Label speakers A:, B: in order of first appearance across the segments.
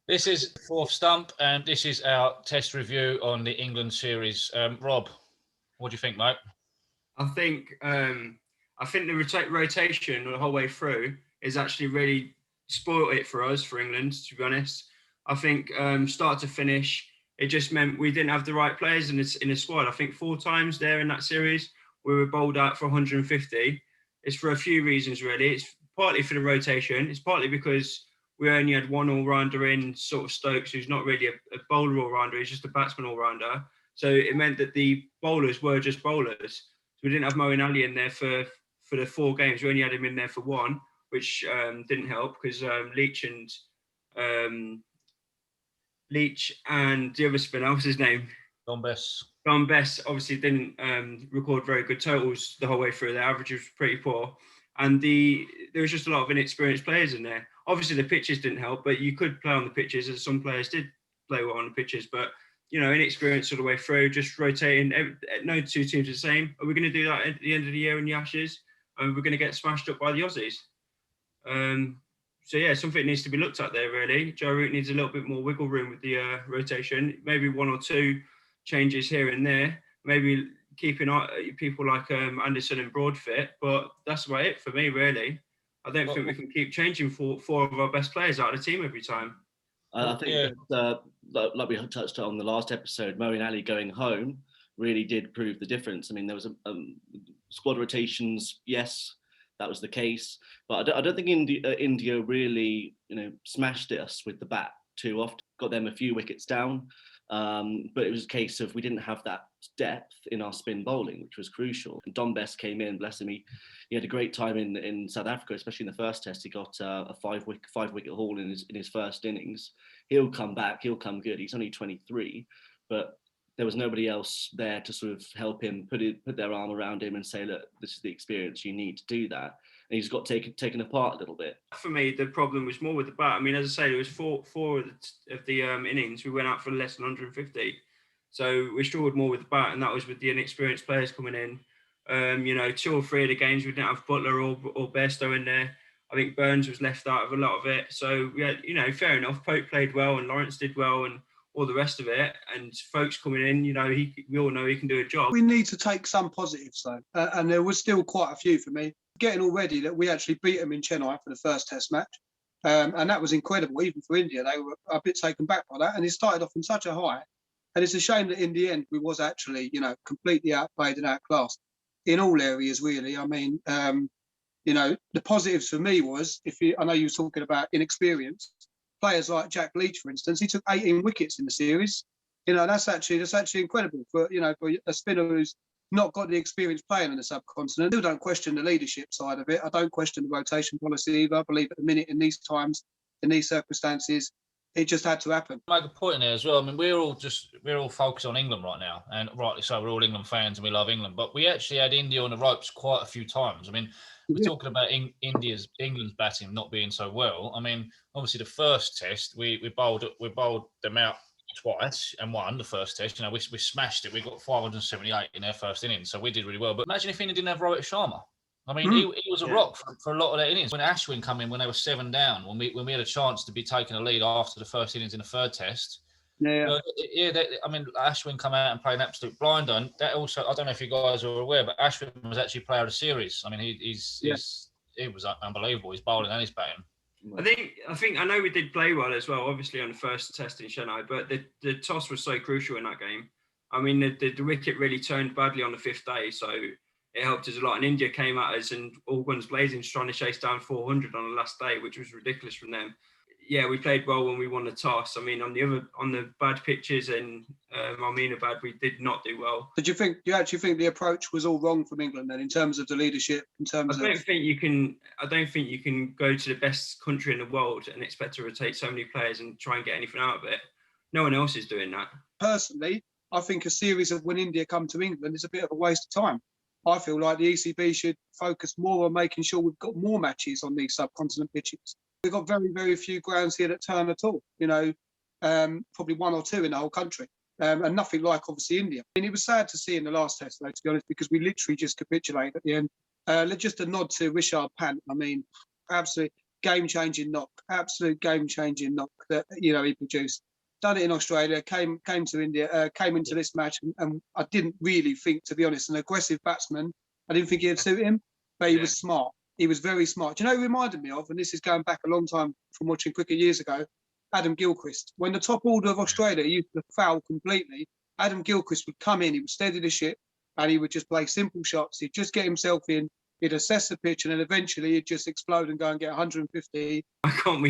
A: This is fourth Stump, and this is our test review on the England series. Rob, what do you think, mate?
B: I think the rotation the whole way through is actually really spoiled it for us, for England, to be honest. I think start to finish, it just meant we didn't have the right players in the squad. I think 4 times there in that series we were bowled out for 150. It's for a few reasons, really. It's partly for the rotation. It's partly because we only had one all-rounder in sort of Stokes, who's not really a bowler all-rounder. He's just a batsman all-rounder. So it meant that the bowlers were just bowlers. So we didn't have Moeen Ali in there for the 4 games. We only had him in there for 1, which didn't help because Leach and the other spinner, what's his name?
A: Don Bess.
B: Don Bess obviously didn't record very good totals the whole way through. Their average was pretty poor. And there was just a lot of inexperienced players in there. Obviously, the pitches didn't help, but you could play on the pitches, as some players did play well on the pitches. But, inexperienced all the way through, just rotating. No 2 teams are the same. Are we going to do that at the end of the year in the Ashes? And we're going to get smashed up by the Aussies. So, yeah, something needs to be looked at there, really. Joe Root needs a little bit more wiggle room with the rotation. Maybe 1 or 2 changes here and there. Maybe keeping people like Anderson and Broad fit. But that's about it for me, really. I don't think we can keep changing 4 of our best players out of the team every time.
C: I think that, like we touched on the last episode, Moeen Ali going home really did prove the difference. I mean, there was squad rotations, yes, that was the case, but I don't think India really, smashed us with the bat too often. Got them a few wickets down, but it was a case of we didn't have that depth in our spin bowling, which was crucial. And Don Bess came in, bless him, he had a great time in South Africa, especially in the first test. He got a 5-wicket haul in his first innings. He'll come back, he'll come good. He's only 23, but there was nobody else there to sort of help him, put their arm around him and say, look, this is the experience, you need to do that. And he's got taken apart a little bit.
B: For me, the problem was more with the bat. I mean, as I say, there was four of the innings we went out for less than 150. So we struggled more with the bat, and that was with the inexperienced players coming in. 2 or 3 of the games we didn't have Butler or Bairstow in there. I think Burns was left out of a lot of it. So we had, fair enough. Pope played well and Lawrence did well and all the rest of it. And folks coming in, we all know he can do a job.
D: We need to take some positives though, and there was still quite a few for me. Getting already that we actually beat them in Chennai for the first Test match, and that was incredible. Even for India, they were a bit taken back by that, and it started off from such a high. And it's a shame that in the end we was actually, completely outplayed and outclassed in all areas, really. I mean, the positives for me was, I know you were talking about inexperience. Players like Jack Leach, for instance, he took 18 wickets in the series. That's actually incredible for a spinner who's not got the experience playing in the subcontinent. I still don't question the leadership side of it. I don't question the rotation policy either. I believe at the minute, in these times, in these circumstances, it just had to happen.
A: Make a point in there as well. I mean, we're all focused on England right now, and rightly so. We're all England fans and we love England, but we actually had India on the ropes quite a few times. I mean, we're talking about England's batting not being so well. I mean, obviously the first test we bowled them out twice and won the first test. We smashed it. We got 578 in their first innings, so we did really well. But imagine if India didn't have Rohit Sharma. I mean, he was a rock for a lot of their innings. When Ashwin come in, when they were 7 down, when we had a chance to be taking a lead after the first innings in the third test. Ashwin come out and play an absolute blinder. And that also, I don't know if you guys are aware, but Ashwin was actually player of the series. I mean, he was unbelievable. He's bowling and he's batting.
B: I know we did play well as well, obviously on the first test in Chennai, but the toss was so crucial in that game. I mean, the wicket really turned badly on the 5th day, so it helped us a lot. And India came at us and all guns blazing, trying to chase down 400 on the last day, which was ridiculous from them. Yeah, we played well when we won the toss. I mean, on the bad pitches and Malminabad, we did not do well.
D: Did you actually think the approach was all wrong from England then, in terms of the leadership? I
B: don't think you can go to the best country in the world and expect to rotate so many players and try and get anything out of it. No one else is doing that.
D: Personally, I think a series of when India come to England is a bit of a waste of time. I feel like the ECB should focus more on making sure we've got more matches on these subcontinent pitches. We've got very, very few grounds here that turn at all, probably 1 or 2 in the whole country, and nothing like, obviously, India. I mean, it was sad to see in the last test, though, to be honest, because we literally just capitulated at the end. Just a nod to Rishabh Pant. I mean, absolutely. game-changing knock, absolute game-changing knock that he produced. Done it in Australia, came to India, came into this match, and I didn't really think, to be honest, an aggressive batsman. I didn't think it'd suit him, but he was smart. He was very smart. Do you know who he reminded me of? And this is going back a long time from watching cricket years ago. Adam Gilchrist. When the top order of Australia used to foul completely, Adam Gilchrist would come in, he would steady the ship, and he would just play simple shots. He'd just get himself in, he'd assess the pitch, and then eventually he'd just explode and go and get 150.
B: Why can't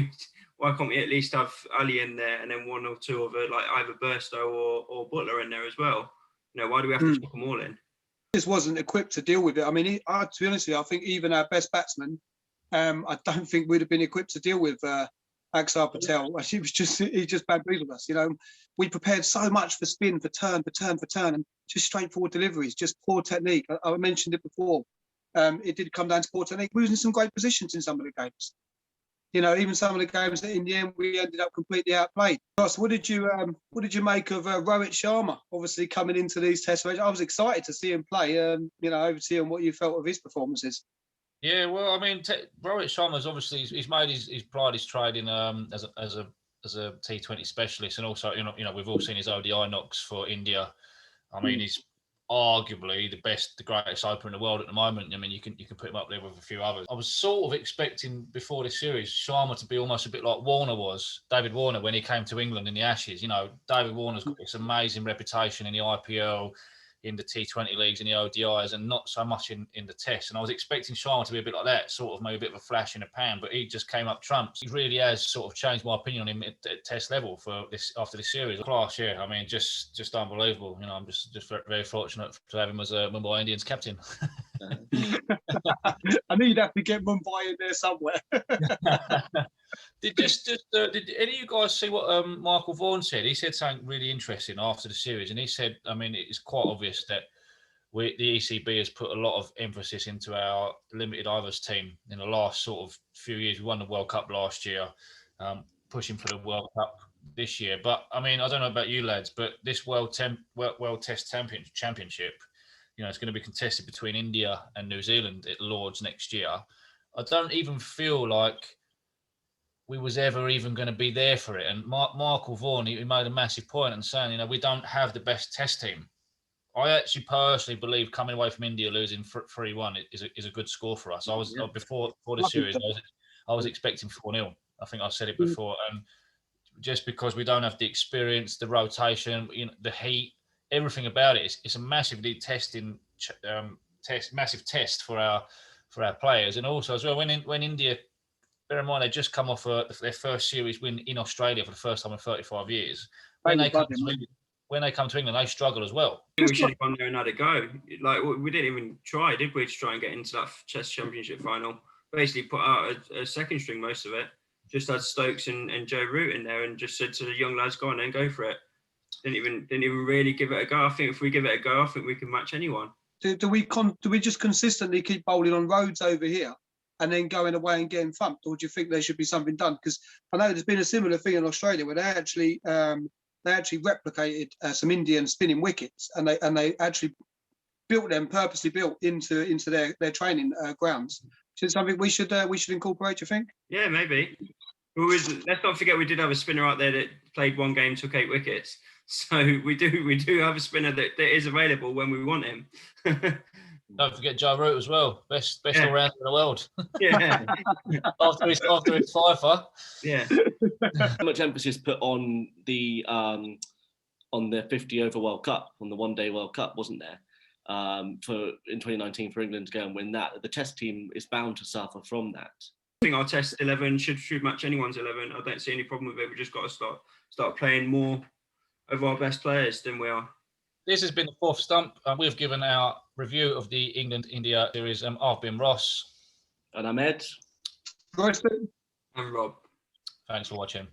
B: we at least have Ali in there and then one or two of like either Burstow or Butler in there as well? Why do we have to chuck them all in?
D: Just wasn't equipped to deal with it. I mean, to be honest with you, I think even our best batsman, I don't think we'd have been equipped to deal with Axar Patel. He just bamboozled us. We prepared so much for spin, for turn, and just straightforward deliveries, just poor technique. I mentioned it before. It did come down to poor technique. We was in some great positions in some of the games. Even some of the games that in the end we ended up completely outplayed. Ross, what did you make of Rohit Sharma? Obviously coming into these test matches, I was excited to see him play. Overseeing what you felt of his performances.
A: Yeah, well, I mean, Rohit Sharma's obviously he's made his pride his trade in as a T20 specialist, and also we've all seen his ODI knocks for India. I mean, he's arguably the greatest opener in the world at the moment. I mean, you can put him up there with a few others. I was sort of expecting before this series Sharma to be almost a bit like Warner was, David Warner, when he came to England in the Ashes. David Warner's got this amazing reputation in the IPL, in the T20 leagues, in the ODIs, and not so much in the Test. And I was expecting Sharma to be a bit like that, sort of maybe a bit of a flash in a pan, but he just came up trumps. He really has sort of changed my opinion on him at Test level after this series. Class, yeah. I mean, just unbelievable. I'm just very, very fortunate to have him as a Mumbai Indians captain.
D: I knew you'd have to get Mumbai in there somewhere.
A: Did any of you guys see what Michael Vaughan said? He said something really interesting after the series, and he said, I mean, it's quite obvious that the ECB has put a lot of emphasis into our limited overs team in the last sort of few years. We won the World Cup last year, pushing for the World Cup this year. But I mean, I don't know about you lads, but this World Test Championship, it's going to be contested between India and New Zealand at Lord's next year. I don't even feel like we was ever even going to be there for it. And Michael Vaughan, he made a massive point in saying, we don't have the best test team. I actually personally believe coming away from India losing 3-1 is a good score for us. I was before the series, I was expecting 4-0. I think I said it before. And just because we don't have the experience, the rotation, the heat, everything about it, it's a massively massive test for our players. And also as well, when India, bear in mind, they just come off their first series win in Australia for the first time in 35 years. When they come to England, they struggle as well.
B: I think we should have gone there and had a go. Like, we didn't even try, did we, to try and get into that Test Championship final? Basically put out a second string, most of it. Just had Stokes and Joe Root in there and just said to the young lads, go on then, go for it. Didn't even really give it a go. I think if we give it a go, I think we can match anyone.
D: Do we just consistently keep bowling on roads over here and then going away and getting thumped, or do you think there should be something done? Because I know there's been a similar thing in Australia where they actually replicated some Indian spinning wickets, and they actually purposely built into their training grounds. Is it something we should incorporate? Do you think?
B: Yeah, maybe. Let's not forget we did have a spinner out there that played one game, took 8 wickets. So we do have a spinner that is available when we want him.
A: Don't forget Joe Root as well, best all-rounder in the world.
B: Yeah.
A: after his fifer.
B: Yeah.
C: How much emphasis put on the 50 over World Cup, on the one-day World Cup, wasn't there? In 2019 for England to go and win that. The Test team is bound to suffer from that.
B: I think our Test 11 should match anyone's 11. I don't see any problem with it. We just got to start playing more of our best players than we are.
A: This has been the fourth Stump. We've given our review of the England-India series. I've been Ross.
C: And I'm Ed.
D: Royston.
B: And Rob.
A: Thanks for watching.